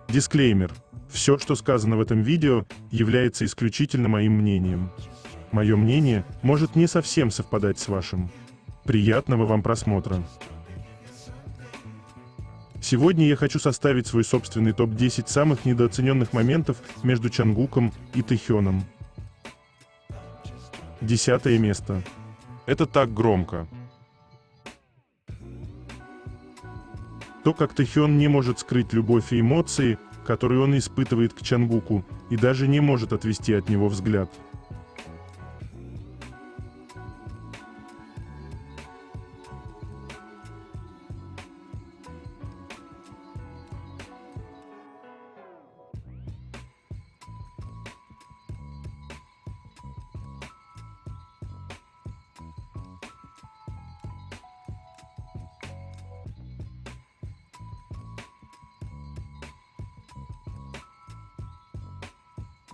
Дисклеймер. Все, что сказано в этом видео, является исключительно моим мнением. Мое мнение может не совсем совпадать с вашим. Приятного вам просмотра. Сегодня я хочу составить свой собственный топ-10 самых недооцененных моментов между Чангуком и Тэхёном. 10 место. Это так громко. То, как Тэхён не может скрыть любовь и эмоции, которые он испытывает к Чангуку, и даже не может отвести от него взгляд.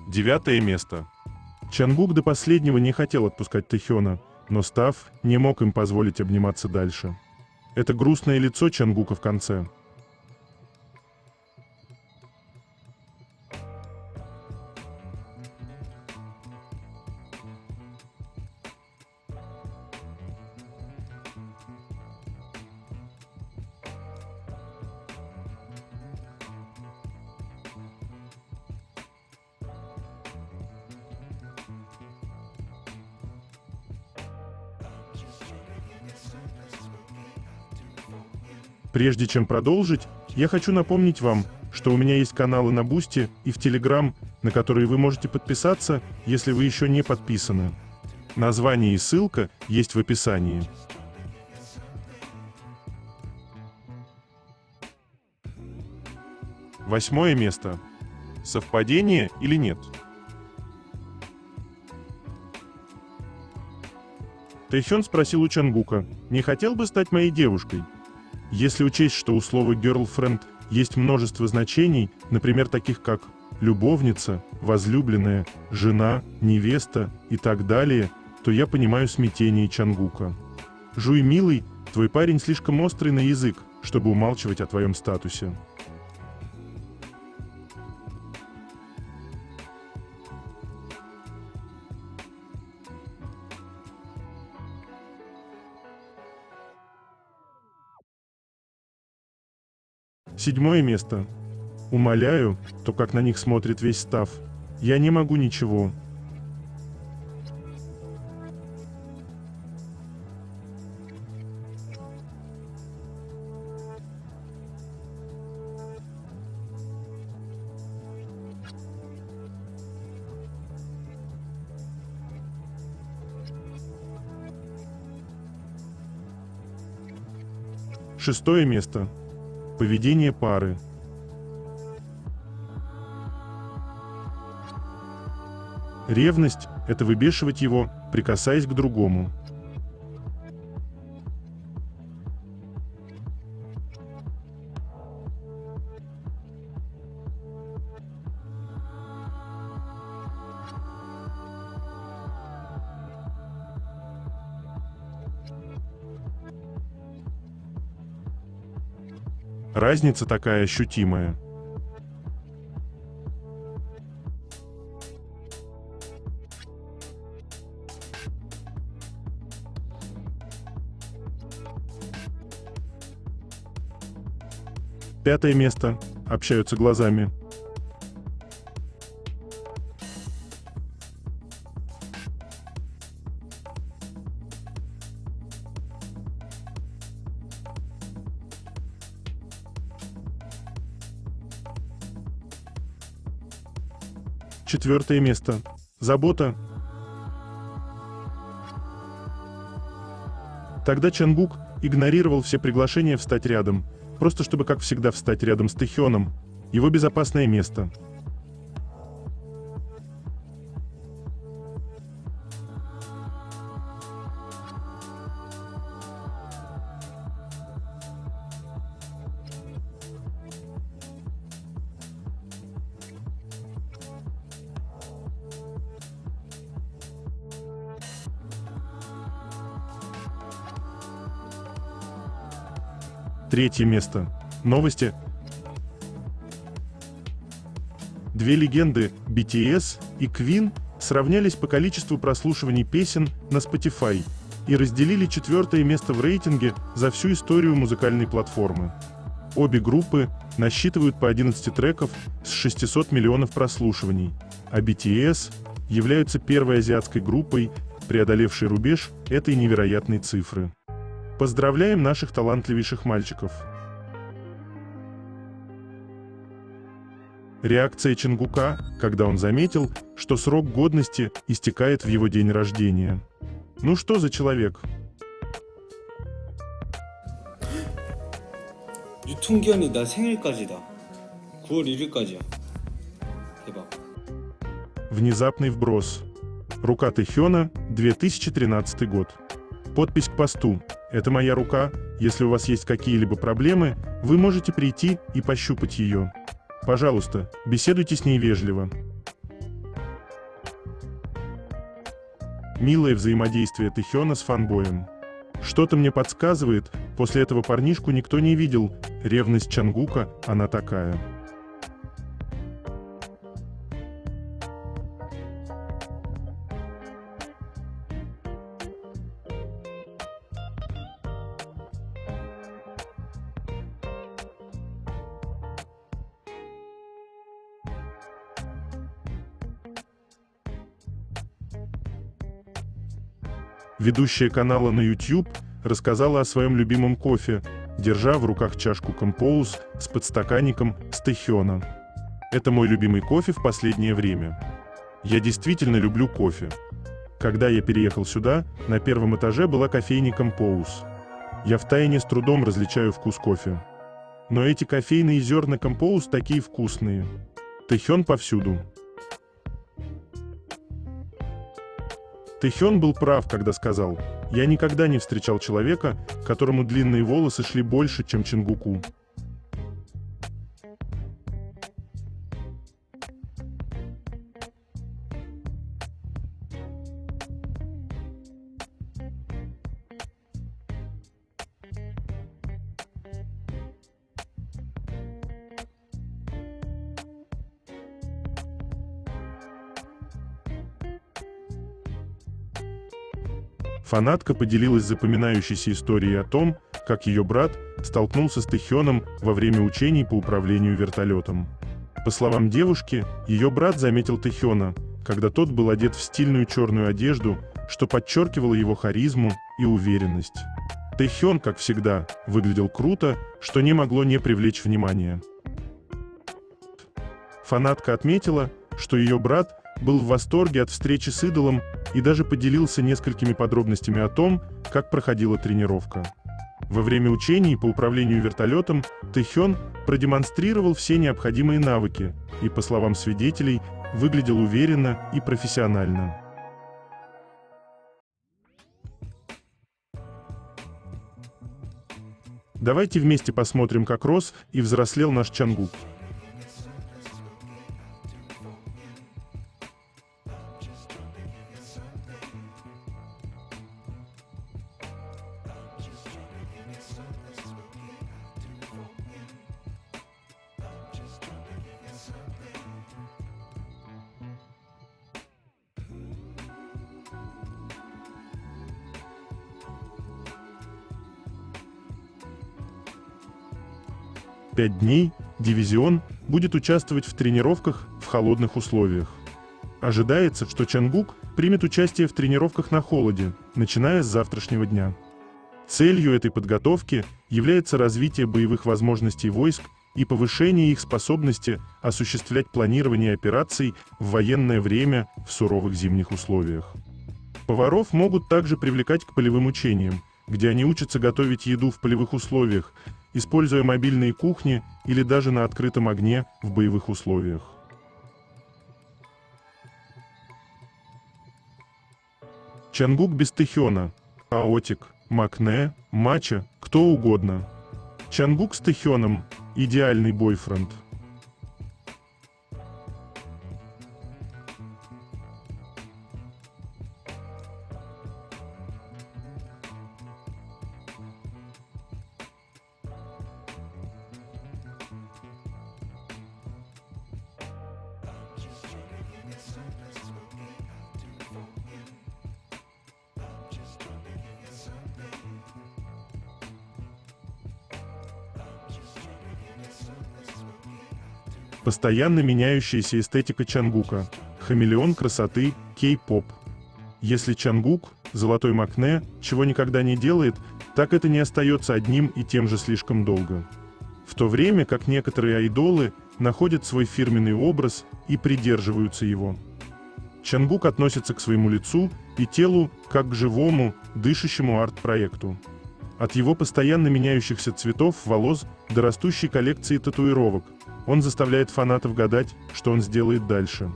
Девятое место. Чангук до последнего не хотел отпускать Тэхёна, но Став не мог им позволить обниматься дальше. Это грустное лицо Чангука в конце. Прежде чем продолжить, я хочу напомнить вам, что у меня есть каналы на Бусти и в Телеграм, на которые вы можете подписаться, если вы еще не подписаны. Название и ссылка есть в описании. Восьмое место. Совпадение или нет? Тэхён спросил у Чангука: «Не хотел бы стать моей девушкой?» Если учесть, что у слова «girlfriend» есть множество значений, например, таких как любовница, возлюбленная, жена, невеста и так далее, то я понимаю смятение Чангука. Жуй, милый, твой парень слишком острый на язык, чтобы умалчивать о твоем статусе. Седьмое место. Умоляю, то, как на них смотрит весь Став. Я не могу ничего. Шестое место. Поведение пары. Ревность – это выбешивать его, прикасаясь к другому. Разница такая ощутимая. Пятое место. Общаются глазами. Четвертое место. Забота. Тогда Чангук игнорировал все приглашения встать рядом, просто чтобы, как всегда, встать рядом с Тэхёном, его безопасное место. Третье место. Новости. Две легенды, BTS и Queen, сравнялись по количеству прослушиваний песен на Spotify и разделили 4-е место в рейтинге за всю историю музыкальной платформы. Обе группы насчитывают по 11 треков с 600 миллионов прослушиваний, а BTS являются первой азиатской группой, преодолевшей рубеж этой невероятной цифры. Поздравляем наших талантливейших мальчиков! Реакция Чонгука, когда он заметил, что срок годности истекает в его день рождения. Ну что за человек? 유통기한이 나 생일까지다. 9월 1일까지야. 대박. Внезапный вброс. Рука Тэхёна, 2013 год. Подпись к посту. Это моя рука. Если у вас есть какие-либо проблемы, вы можете прийти и пощупать ее. Пожалуйста, беседуйте с ней вежливо. Милое взаимодействие Тэхёна с фанбоем. Что-то мне подсказывает, после этого парнишку никто не видел. Ревность Чонгука, она такая. Ведущая канала на YouTube рассказала о своем любимом кофе, держа в руках чашку Compose с подстаканником с Тэхёна. Это мой любимый кофе в последнее время. Я действительно люблю кофе. Когда я переехал сюда, на первом этаже была кофейня Compose. Я втайне с трудом различаю вкус кофе. Но эти кофейные зерна Compose такие вкусные. Тэхён повсюду. Тэхён был прав, когда сказал: «Я никогда не встречал человека, которому длинные волосы шли больше, чем Чонгуку». Фанатка поделилась запоминающейся историей о том, как ее брат столкнулся с Тэхёном во время учений по управлению вертолетом. По словам девушки, ее брат заметил Тэхёна, когда тот был одет в стильную черную одежду, что подчеркивало его харизму и уверенность. Тэхён, как всегда, выглядел круто, что не могло не привлечь внимания. Фанатка отметила, что ее брат был в восторге от встречи с идолом и даже поделился несколькими подробностями о том, как проходила тренировка. Во время учений по управлению вертолетом Тэхён продемонстрировал все необходимые навыки и, по словам свидетелей, выглядел уверенно и профессионально. Давайте вместе посмотрим, как рос и взрослел наш Чонгук. Пять дней дивизион будет участвовать в тренировках в холодных условиях. Ожидается, что Чонгук примет участие в тренировках на холоде, начиная с завтрашнего дня. Целью этой подготовки является развитие боевых возможностей войск и повышение их способности осуществлять планирование операций в военное время в суровых зимних условиях. Поваров могут также привлекать к полевым учениям, где они учатся готовить еду в полевых условиях, используя мобильные кухни или даже на открытом огне в боевых условиях. Чонгук без Тэхёна, Аотик, Макне, Мача, кто угодно. Чонгук с Тэхёном – идеальный бойфренд. Постоянно меняющаяся эстетика Чангука, хамелеон красоты, кей-поп. Если Чангук, золотой Макне, чего никогда не делает, так это не остается одним и тем же слишком долго. В то время как некоторые айдолы находят свой фирменный образ и придерживаются его. Чангук относится к своему лицу и телу как к живому, дышащему арт-проекту. От его постоянно меняющихся цветов волос до растущей коллекции татуировок он заставляет фанатов гадать, что он сделает дальше.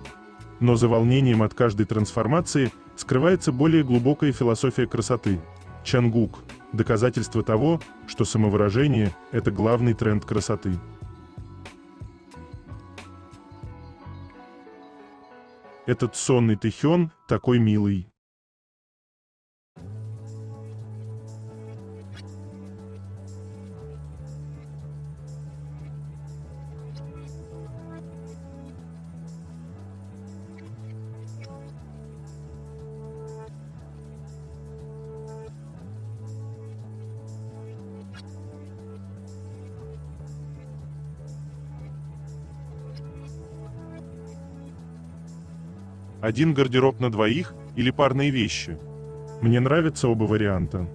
Но за волнением от каждой трансформации скрывается более глубокая философия красоты. Чангук – доказательство того, что самовыражение – это главный тренд красоты. Этот сонный Тэхён такой милый. Один гардероб на двоих или парные вещи? Мне нравятся оба варианта.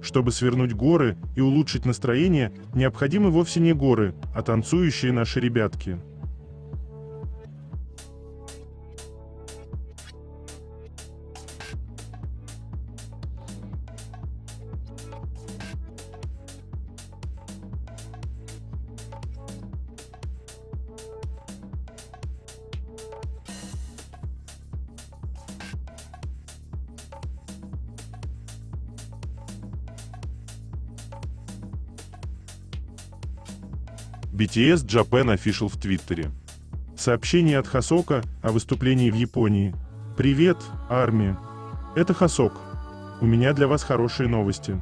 Чтобы свернуть горы и улучшить настроение, необходимы вовсе не горы, а танцующие наши ребятки. BTS Japan Official в Твиттере. Сообщение от Хосока о выступлении в Японии. Привет, армия. Это Хосок. У меня для вас хорошие новости.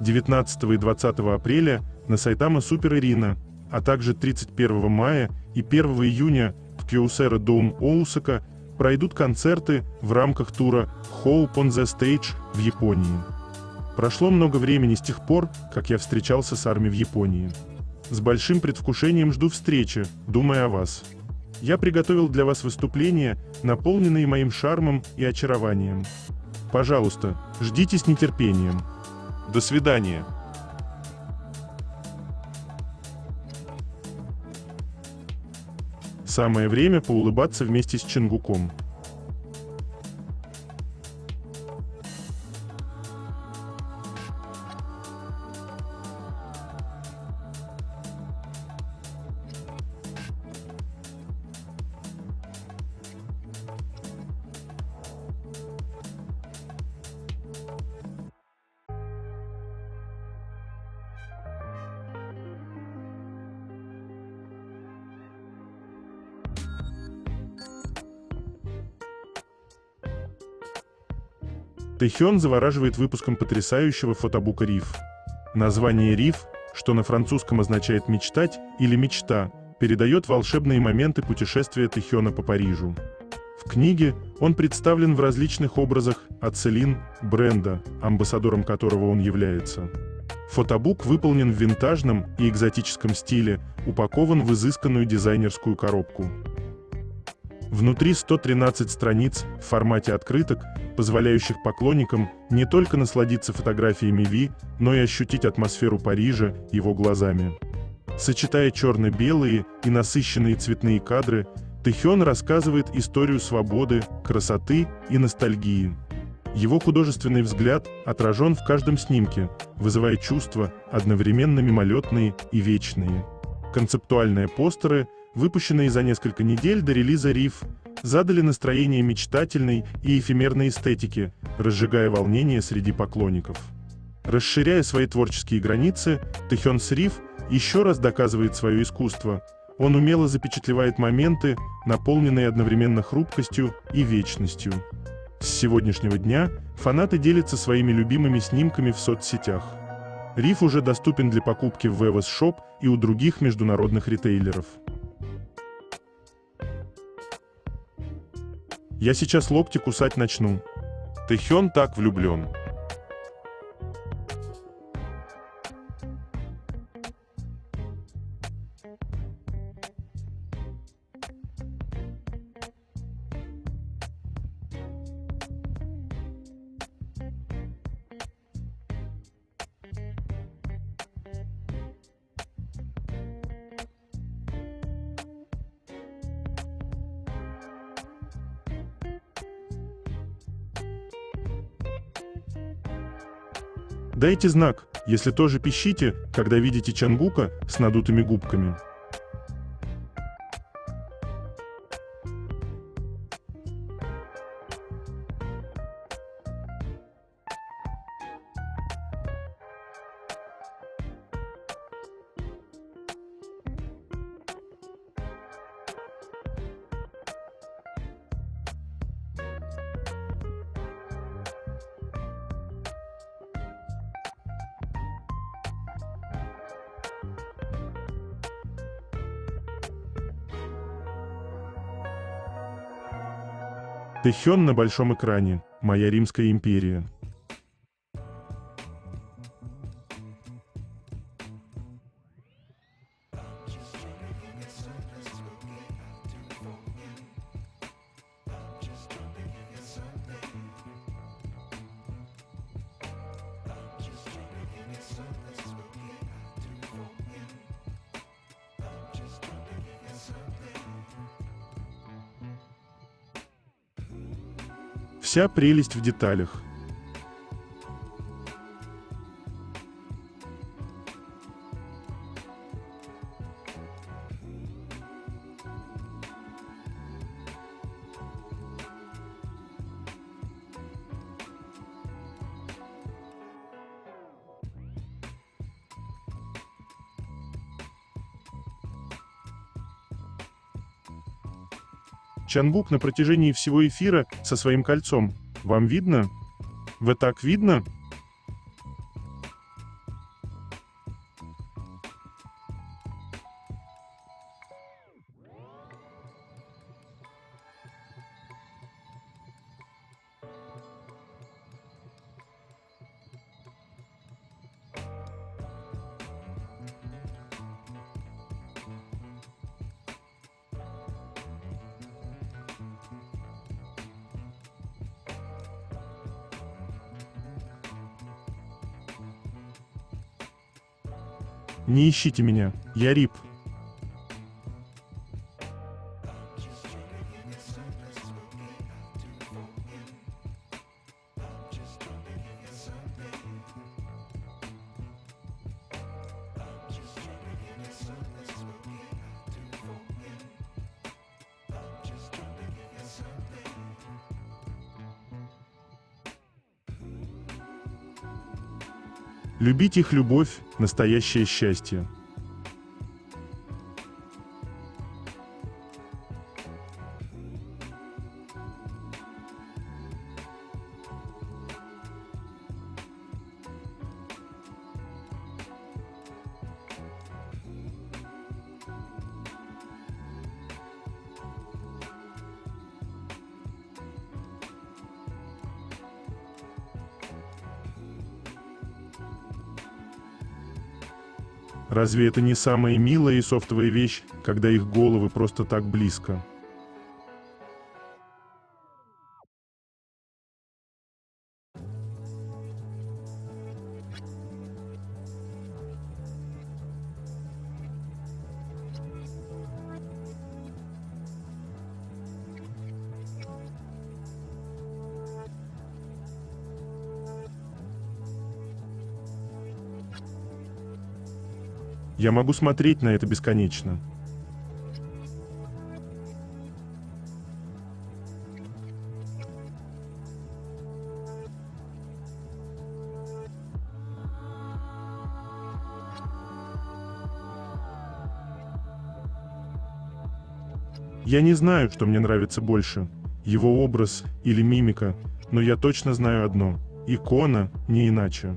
19 и 20 апреля на Сайтама Супер Арена, а также 31 мая и 1 июня в Кёусэра Доум Оусака пройдут концерты в рамках тура Hope on the Stage в Японии. Прошло много времени с тех пор, как я встречался с армией в Японии. С большим предвкушением жду встречи, думая о вас. Я приготовил для вас выступления, наполненные моим шармом и очарованием. Пожалуйста, ждите с нетерпением. До свидания. Самое время поулыбаться вместе с Чангуком. Тэхён завораживает выпуском потрясающего фотобука «Риф». Название «Риф», что на французском означает «мечтать» или «мечта», передает волшебные моменты путешествия Тэхёна по Парижу. В книге он представлен в различных образах от Селин, бренда, амбассадором которого он является. Фотобук выполнен в винтажном и экзотическом стиле, упакован в изысканную дизайнерскую коробку. Внутри 113 страниц в формате открыток, позволяющих поклонникам не только насладиться фотографиями Ви, но и ощутить атмосферу Парижа его глазами. Сочетая черно-белые и насыщенные цветные кадры, Тэхён рассказывает историю свободы, красоты и ностальгии. Его художественный взгляд отражен в каждом снимке, вызывая чувства, одновременно мимолетные и вечные. Концептуальные постеры, выпущенные за несколько недель до релиза «Риф», задали настроение мечтательной и эфемерной эстетики, разжигая волнение среди поклонников. Расширяя свои творческие границы, Тэхён с «Риф» еще раз доказывает свое искусство. Он умело запечатлевает моменты, наполненные одновременно хрупкостью и вечностью. С сегодняшнего дня фанаты делятся своими любимыми снимками в соцсетях. Риф уже доступен для покупки в Webos Shop и у других международных ритейлеров. Я сейчас локти кусать начну. Тэхён так влюблен. Дайте знак, если тоже пищите, когда видите Чангука с надутыми губками. Тэхён на большом экране. Моя Римская империя. Вся прелесть в деталях. Чангук на протяжении всего эфира со своим кольцом. Вам видно? Вы так видно? Не ищите меня, я Рип. Любить их любовь – настоящее счастье. Разве это не самая милая и софтовая вещь, когда их головы просто так близко? Я могу смотреть на это бесконечно. Я не знаю, что мне нравится больше. его образ или мимика, но я точно знаю одно – икона, не иначе.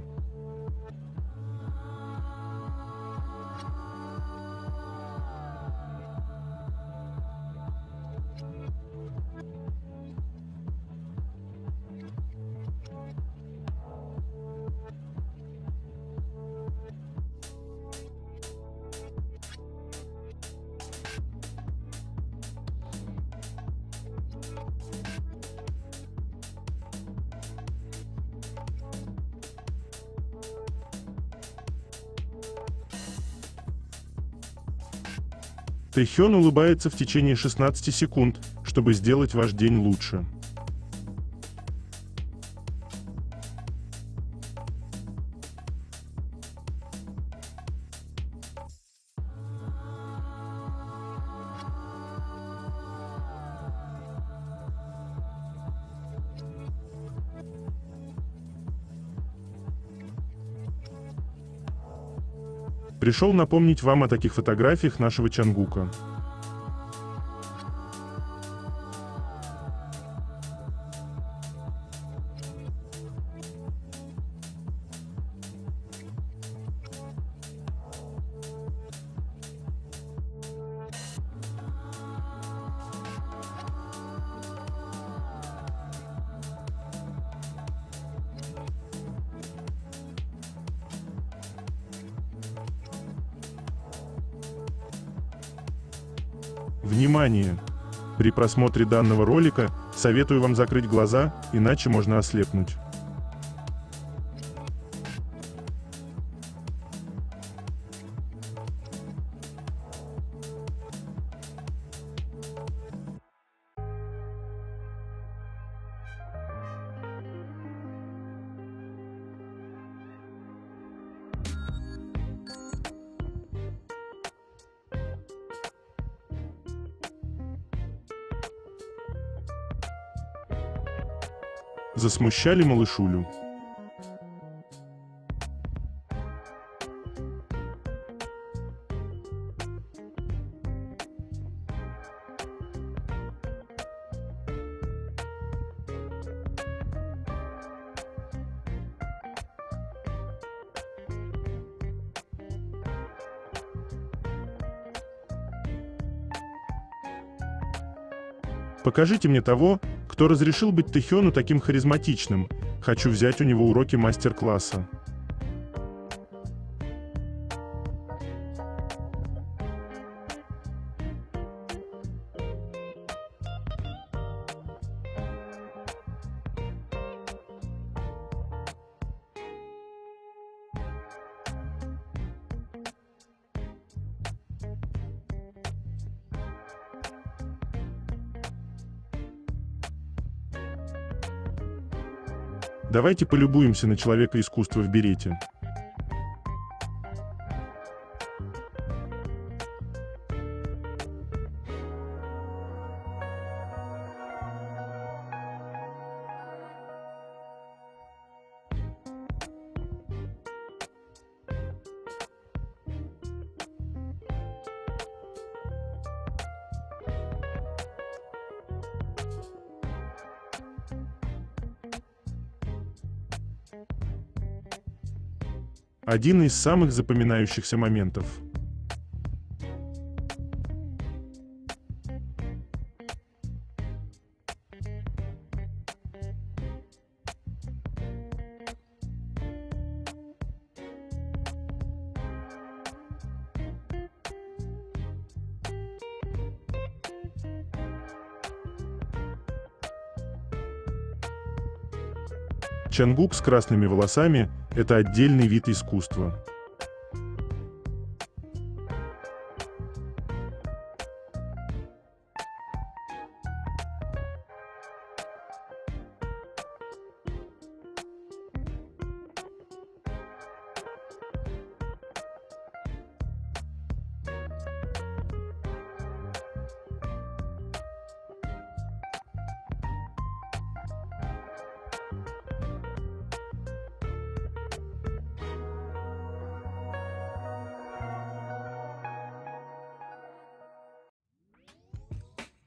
Тэхён улыбается в течение 16 секунд, чтобы сделать ваш день лучше. Пришел напомнить вам о таких фотографиях нашего Чангука. Внимание! При просмотре данного ролика советую вам закрыть глаза, иначе можно ослепнуть. Засмущали малышулю. Покажите мне того, кто разрешил быть Тэхёну таким харизматичным. Хочу взять у него уроки мастер-класса. Давайте полюбуемся на человека искусства в берете. Один из самых запоминающихся моментов. Чангук с красными волосами – это отдельный вид искусства.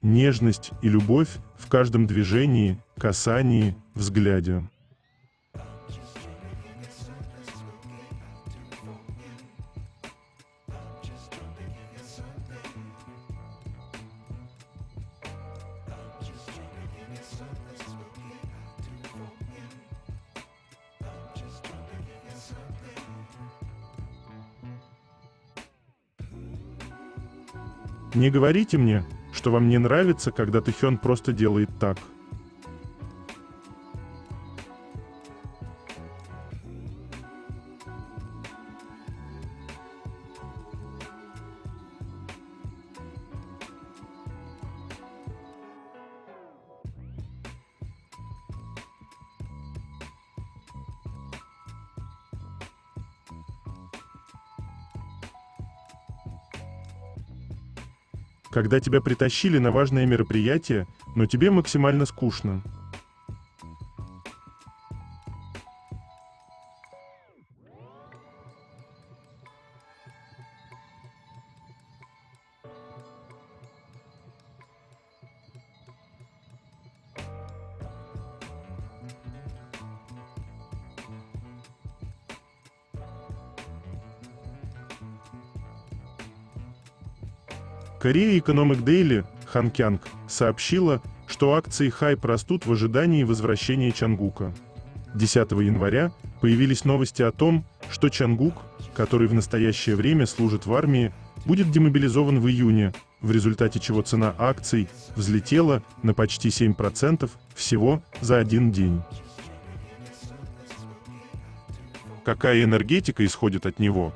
нежность и любовь в каждом движении, касании, взгляде. Не говорите мне, что вам не нравится, когда Тэхён просто делает так. Когда тебя притащили на важное мероприятие, но тебе максимально скучно. Korea Economic Daily Хан Кянг сообщила, что акции Хайп растут в ожидании возвращения Чангука. 10 января появились новости о том, что Чангук, который в настоящее время служит в армии, будет демобилизован в июне, в результате чего цена акций взлетела на почти 7% всего за один день. Какая энергетика исходит от него?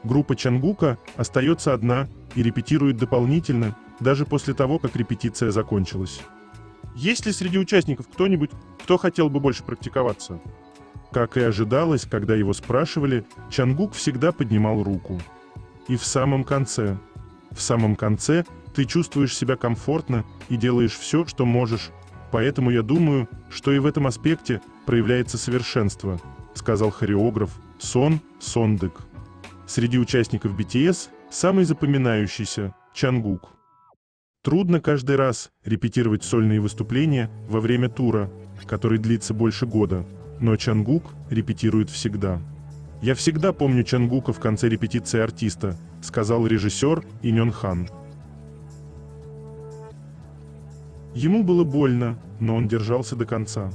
Группа Чангука остается одна и репетирует дополнительно, даже после того, как репетиция закончилась. Есть ли среди участников кто-нибудь, кто хотел бы больше практиковаться? Как и ожидалось, когда его спрашивали, Чангук всегда поднимал руку. И в самом конце ты чувствуешь себя комфортно и делаешь все, что можешь, поэтому я думаю, что и в этом аспекте проявляется совершенство, сказал хореограф Сон Сондык. Среди участников BTS самый запоминающийся – Чангук. Трудно каждый раз репетировать сольные выступления во время тура, который длится больше года, но Чангук репетирует всегда. «Я всегда помню Чангука в конце репетиции артиста», – сказал режиссер Инён Хан. Ему было больно, но он держался до конца.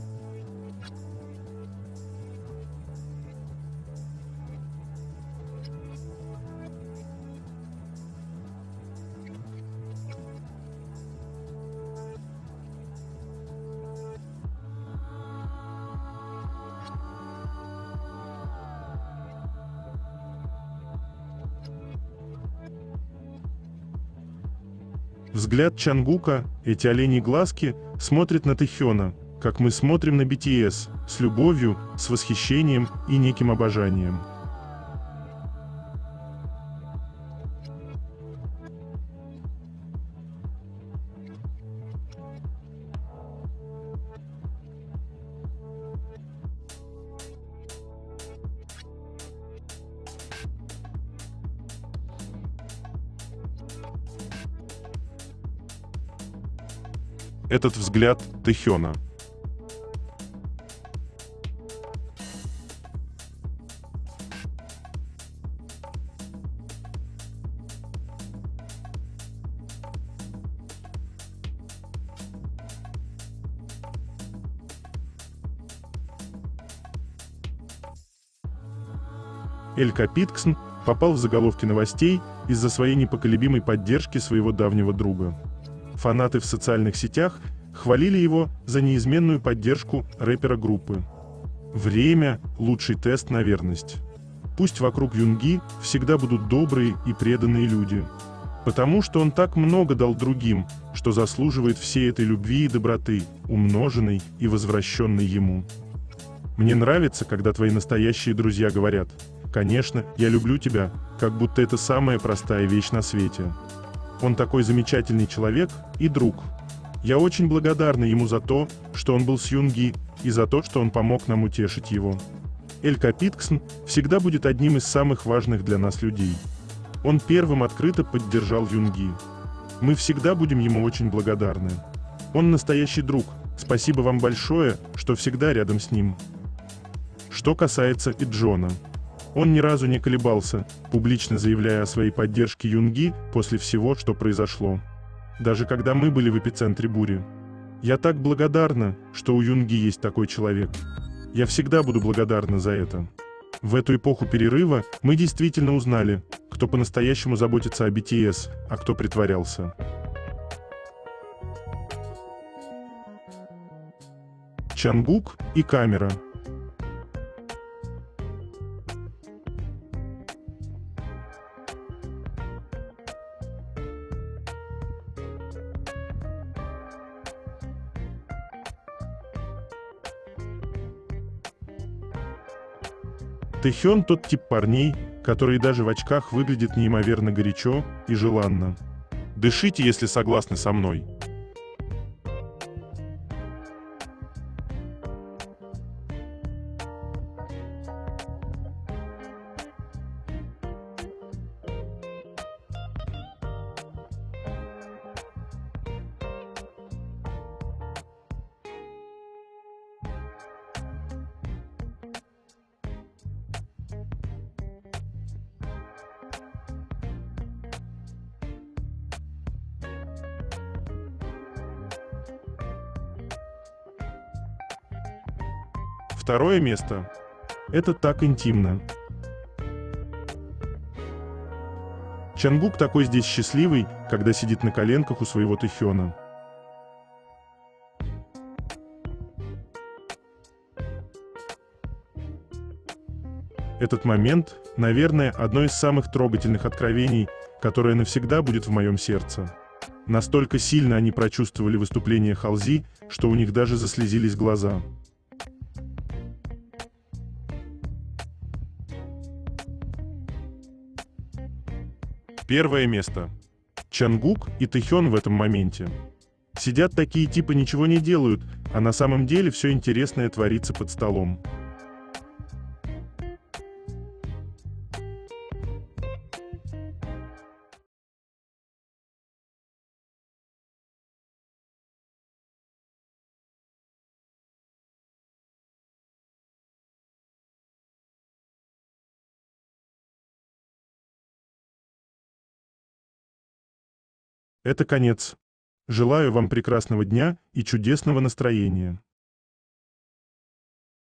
Взгляд Чангука, эти оленьи глазки, смотрят на Тэхёна, как мы смотрим на BTS, с любовью, с восхищением и неким обожанием. Этот взгляд Тэхёна. Эль Капитксн попал в заголовки новостей из-за своей непоколебимой поддержки своего давнего друга. Фанаты в социальных сетях хвалили его за неизменную поддержку рэпера группы. Время – лучший тест на верность. Пусть вокруг Юнги всегда будут добрые и преданные люди. Потому что он так много дал другим, что заслуживает всей этой любви и доброты, умноженной и возвращенной ему. Мне нравится, когда твои настоящие друзья говорят: «Конечно, я люблю тебя», как будто это самая простая вещь на свете. Он такой замечательный человек и друг. Я очень благодарна ему за то, что он был с Юнги, и за то, что он помог нам утешить его. Эль Капитксн всегда будет одним из самых важных для нас людей. Он первым открыто поддержал Юнги. Мы всегда будем ему очень благодарны. Он настоящий друг. Спасибо вам большое, что всегда рядом с ним. Что касается и Джона. Он ни разу не колебался, публично заявляя о своей поддержке Юнги после всего, что произошло. Даже когда мы были в эпицентре бури. Я так благодарна, что у Юнги есть такой человек. Я всегда буду благодарна за это. В эту эпоху перерыва мы действительно узнали, кто по-настоящему заботится о BTS, а кто притворялся. Чангук и камера. Тэхён тот тип парней, который даже в очках выглядит неимоверно горячо и желанно. Дышите, если согласны со мной. Второе место. Это так интимно. Чангук такой здесь счастливый, когда сидит на коленках у своего Тэхёна. Этот момент, наверное, одно из самых трогательных откровений, которое навсегда будет в моем сердце. Настолько сильно они прочувствовали выступление Халзи, что у них даже заслезились глаза. Первое место. Чангук и Тэхён в этом моменте. Сидят такие типы, ничего не делают, а на самом деле все интересное творится под столом. Это конец. Желаю вам прекрасного дня и чудесного настроения.